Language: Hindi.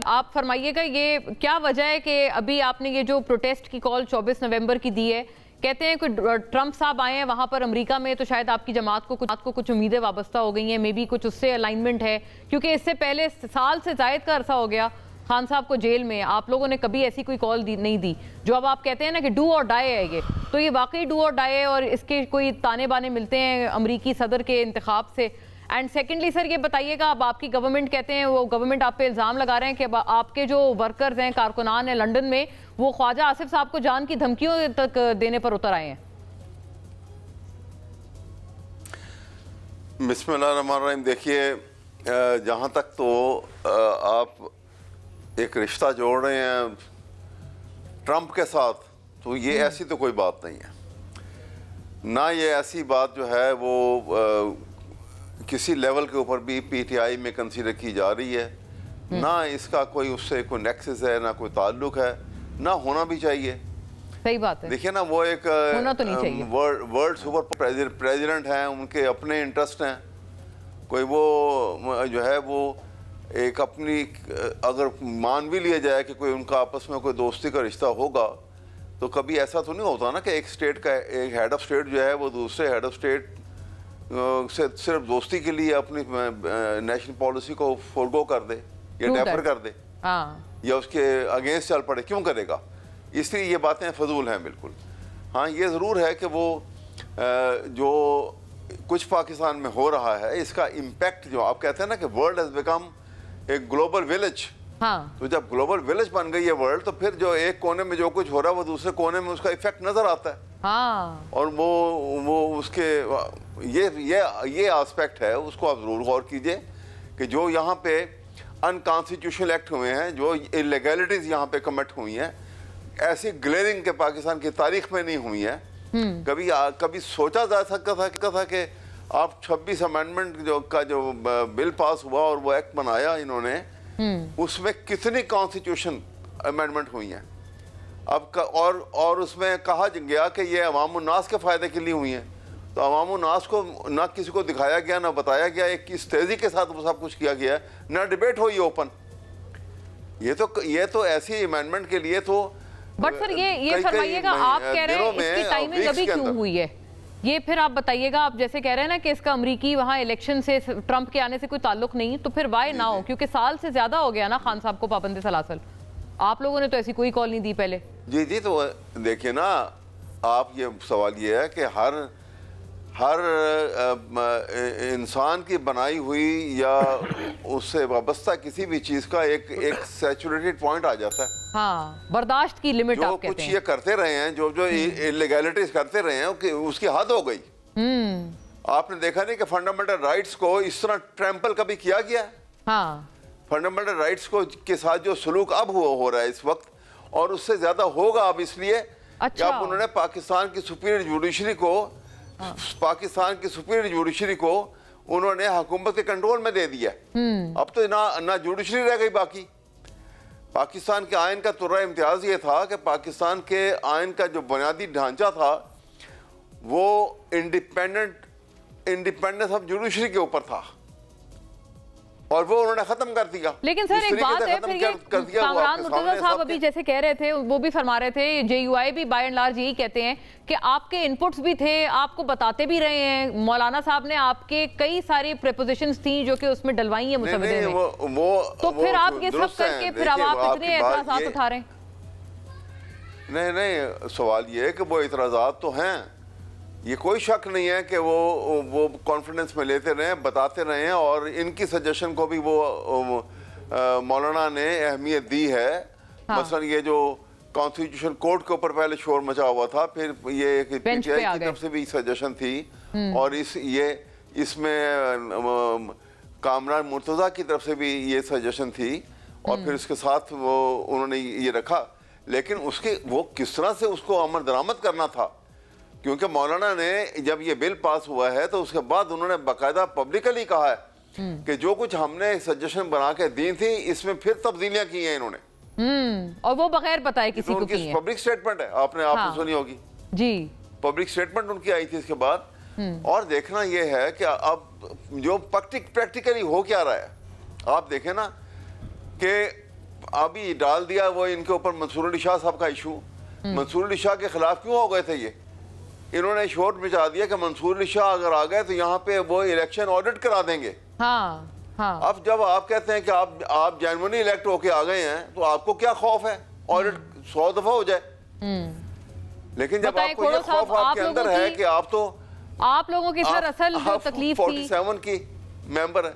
आप फरमाइएगा ये क्या वजह है कि अभी आपने ये जो प्रोटेस्ट की कॉल 24 नवंबर की दी है, कहते हैं कि ट्रंप साहब आए हैं वहां पर अमेरिका में, तो शायद आपकी जमात को कुछ उम्मीदें वाबस्ता हो गई हैं, मे बी कुछ उससे अलाइनमेंट है, क्योंकि इससे पहले साल से जायद का अरसा हो गया खान साहब को जेल में, आप लोगों ने कभी ऐसी कोई कॉल नहीं दी। जो अब आप कहते हैं ना कि डू और डाई है ये, तो ये वाकई डू और डाई है और इसके कोई ताने बाने मिलते हैं अमरीकी सदर के इंतखाब से? एंड सेकेंडली सर ये बताइएगा, अब आपकी गवर्नमेंट कहते हैं, वो गवर्नमेंट आप पे इल्ज़ाम लगा रहे हैं कि आपके जो वर्कर्स हैं, कारकुनान हैं लंदन में, वो ख्वाजा आसिफ साहब को जान की धमकियों तक देने पर उतर आए हैं। बिस्मिल्लाहिर्रहमानिर्रहीम। देखिए, जहाँ तक तो आप एक रिश्ता जोड़ रहे हैं ट्रंप के साथ, तो ये ऐसी तो कोई बात नहीं है ना। ये ऐसी बात जो है वो किसी लेवल के ऊपर भी पीटीआई में कंसीडर की जा रही है ना। इसका कोई उससे कोई नेक्सस है ना, कोई ताल्लुक है ना, होना भी चाहिए। सही बात है। देखिए ना, वो एक होना तो नहीं चाहिए। वर्ल्ड सुपर प्रेसिडेंट हैं, उनके अपने इंटरेस्ट हैं। कोई वो जो है वो एक अपनी, अगर मान भी लिया जाए कि कोई उनका आपस में कोई दोस्ती का रिश्ता होगा, तो कभी ऐसा तो नहीं होता ना कि एक स्टेट का एक हेड ऑफ स्टेट जो है वो दूसरे हेड ऑफ स्टेट से सिर्फ दोस्ती के लिए अपनी नेशनल पॉलिसी को फोरगो कर दे या डेफर कर दे या उसके अगेंस्ट चल पड़े। क्यों करेगा? इसलिए ये बातें फजूल हैं बिल्कुल। हाँ, ये ज़रूर है कि वो जो कुछ पाकिस्तान में हो रहा है, इसका इम्पैक्ट जो आप कहते हैं ना कि वर्ल्ड हैज़ बिकम एक ग्लोबल विलेज। हाँ। तो जब ग्लोबल विलेज बन गई है वर्ल्ड, तो फिर जो एक कोने में जो कुछ हो रहा है वो दूसरे कोने में उसका इफेक्ट नजर आता है। हाँ। और वो उसके ये एस्पेक्ट है, उसको आप जरूर गौर कीजिए कि जो यहाँ पे अनकॉन्स्टिट्यूशनल एक्ट हुए हैं, जो इलीगैलिटीज यहाँ पे कमिट हुई हैं, ऐसी ग्लेरिंग के पाकिस्तान की तारीख में नहीं हुई है। कभी सोचा जा सकता था कि आप 26 अमेंडमेंट जो बिल पास हुआ और वो एक्ट बनाया इन्होंने, उसमें कितनी कॉन्स्टिट्यूशन अमेंडमेंट हुई हैं अब और उसमें कहा गया कि ये अवामुन्नास के फायदे के लिए हुई हैं। तो अवामुन्नास को ना किसी को दिखाया गया, ना बताया गया, एक किस तेजी के साथ वो सब कुछ किया गया, ना डिबेट हुई ओपन। ये तो ऐसी अमेंडमेंट के लिए तो। बट सर ये फरमाइएगा, आप कह रहे हैं इसकी टाइमिंग अभी क्यों हुई है, ये फिर आप बताइएगा। आप जैसे कह रहे हैं ना कि इसका अमरीकी वहाँ इलेक्शन से, ट्रंप के आने से कोई ताल्लुक नहीं, तो फिर वाई ना हो? क्योंकि साल से ज्यादा हो गया ना खान साहब को पाबंदी सलासल। आप लोगों ने तो ऐसी कोई कॉल नहीं दी पहले। जी, तो देखिए ना, आप ये सवाल ये है कि हर इंसान की बनाई हुई या उससे वाबस्ता किसी भी चीज का एक सैचुरेटेड पॉइंट आ जाता है। हाँ, बर्दाश्त की लिमिट आप कहते हैं। कुछ ये करते रहे हैं, जो इलीगैलिटीज करते रहे हैं, उसकी हद हो गई। आपने देखा नहीं कि फंडामेंटल राइट्स को इस तरह ट्रैम्पल कभी किया गया? हाँ, फंडामेंटल राइट्स को के साथ जो सलूक अब हो रहा है इस वक्त, और उससे ज्यादा होगा अब, इसलिए कि अब उन्होंने पाकिस्तान की सुपीरियर जुडिशरी को उन्होंने हुकूमत के कंट्रोल में दे दिया। अब तो ना जुडिशरी रह गई बाकी। पाकिस्तान के आयन का तुर्रा इम्तियाज ये था कि पाकिस्तान के आयन का जो बुनियादी ढांचा था वो इंडिपेंडेंस ऑफ जुडिशरी के ऊपर था, और वो उन्होंने खत्म कर दिया। लेकिन सर एक बात है, फिर ये कामरान मुर्तजा साहब अभी जैसे कह रहे थे, वो भी फरमा रहे थे, जेयूआई भी बाय एंड लार्ज यही कहते हैं कि आपके इनपुट्स भी थे, आपको बताते भी रहे हैं। मौलाना साहब ने आपके कई सारी प्रेपोजिशंस थी जो कि उसमें डलवाई है मुसवदे में। तो फिर आप ये सब करके फिर अब आप इतने एतराज़ात उठा रहे हैं? नहीं, सवाल ये है कि वो एतराज़ात तो हैं, ये कोई शक नहीं है कि वो कॉन्फिडेंस में लेते रहे, बताते रहे हैं, और इनकी सजेशन को भी वो मौलाना ने अहमियत दी है। हाँ। मसलन ये जो कॉन्स्टिट्यूशन कोर्ट के ऊपर पहले शोर मचा हुआ था, फिर ये पीटीआई की तरफ से भी सजेशन थी, और इसमें कामरान मुर्तजा की तरफ से भी ये सजेशन थी, और फिर इसके साथ वो उन्होंने ये रखा। लेकिन वो किस तरह से उसको अमल दरामद करना था, क्योंकि मौलाना ने जब ये बिल पास हुआ है तो उसके बाद उन्होंने बाकायदा पब्लिकली कहा है कि जो कुछ हमने सजेशन बना के दी थी, इसमें फिर तब्दीलियां की हैं इन्होंने। और वो बगैर बताए किसी को की है। पब्लिक स्टेटमेंट है, आपने सुनी होगी जी, पब्लिक स्टेटमेंट उनकी आई थी इसके बाद। और देखना ये है कि अब जो प्रैक्टिकली हो क्या रहा है, आप देखें ना कि अभी डाल दिया वो इनके ऊपर मंसूर अली शाह साहब का इशू। मंसूर अली शाह के खिलाफ क्यों हो गए थे ये? इन्होंने शोर मचा दिया कि मंसूर अली शाह अगर आ गए तो यहाँ पे वो इलेक्शन ऑडिट करा देंगे। हाँ, हाँ। अब जब आप कहते हैं कि आप जेन्युइनली इलेक्ट होके आ गए हैं तो आपको क्या खौफ है? ऑडिट 100 दफा हो जाए। लेकिन जब आपको ये खौफ आपके अंदर है कि आप लोगों की सर असल जो तकलीफ थी, 47 की मेंबर है,